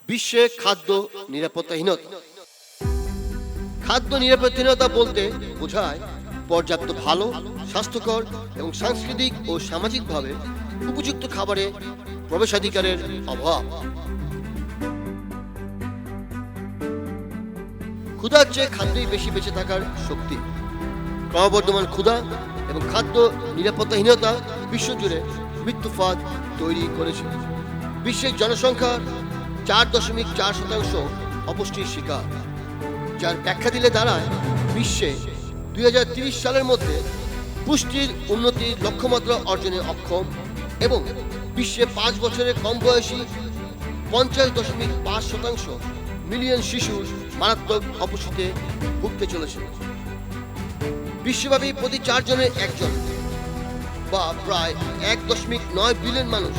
বিশ্বে খাদ্য নিরাপত্তাহীনতা। খাদ্য নিরাপত্তাহীনতা বলতে বোঝায় পর্যাপ্ত ভালো, স্বাস্থ্যকর এবং সাংস্কৃতিক ও সামাজিকভাবে উপযুক্ত খাবারে প্রবেশাধিকারের অভাব। ক্ষুধার চেয়ে খাদ্যই বেশি বেঁচে থাকার শক্তি। ক্রমবর্ধমান ক্ষুধা এবং খাদ্য নিরাপত্তাহীনতা বিশ্বজুড়ে মৃত্যুফাত তৈরি করেছে। বিশ্বের জনসংখ্যার 4.4% অপুষ্টির শিকার, যার ব্যাখ্যা দিলে দাঁড়ায় বিশ্বে 2030 সালের মধ্যে পুষ্টির উন্নতির লক্ষ্যমাত্রা অর্জনে অক্ষম এবং বিশ্বে 5 বছরের কম বয়সী 50.5% মিলিয়ন শিশু মারাত্মক অপুষ্টিতে ভুগতে চলেছে। বিশ্বব্যাপী প্রতি 4 জনের একজন বা প্রায় 1.9 বিলিয়ন মানুষ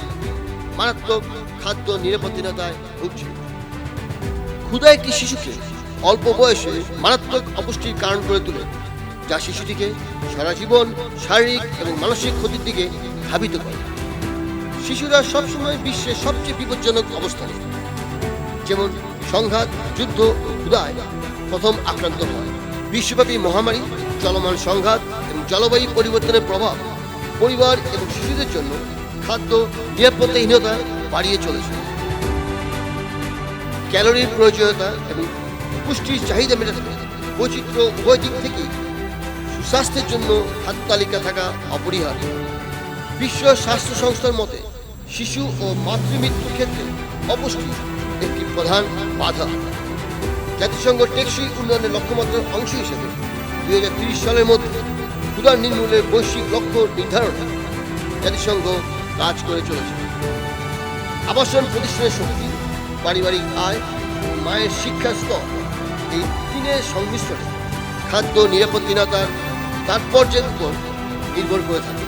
মারাত্মক খাদ্য নিরাপত্তাহীনতায় ভুগছে। ক্ষুধা একটি শিশুকে অল্প বয়সে মারাত্মক অপুষ্টির কারণ করে তোলে, যা শিশুটিকে সারা জীবন শারীরিক এবং মানসিক ক্ষতির দিকে ধাবিত করে। শিশুরা সবসময় বিশ্বের সবচেয়ে বিপজ্জনক অবস্থানে, যেমন সংঘাত, যুদ্ধ ও ক্ষুধায় প্রথম আক্রান্ত হয়। বিশ্বব্যাপী মহামারী, চলমান সংঘাত এবং জলবায়ু পরিবর্তনের প্রভাব পরিবার এবং শিশুদের জন্য খাদ্য নিরাপত্তাহীনতা বাড়িয়ে চলেছে। ক্যালোরির প্রয়োজনীয়তা এবং পুষ্টির চাহিদা মেটাতে বৈচিত্র্য উভয় দিক থেকেই সুস্বাস্থ্যের জন্য খাদ্য তালিকা থাকা অপরিহার্য। বিশ্ব স্বাস্থ্য সংস্থার মতে শিশু ও মাতৃমৃত্যুর ক্ষেত্রে অপুষ্টি একটি প্রধান বাধা। জাতিসংঘ টেকসই উন্নয়নের লক্ষ্যমাত্রার অংশ হিসেবে 2030 সালের মধ্যে ক্ষুধা নির্মূলের বৈশ্বিক লক্ষ্য নির্ধারণে জাতিসংঘ কাজ করে চলেছে। আবাসন প্রতিষ্ঠানের শক্তি, পারিবারিক আয় ও মায়ের শিক্ষার স্তর, এই তিনের সংমিশ্রণে খাদ্য নিরাপত্তাহীনতার তাৎপর্যের উপর নির্ভর করে থাকে।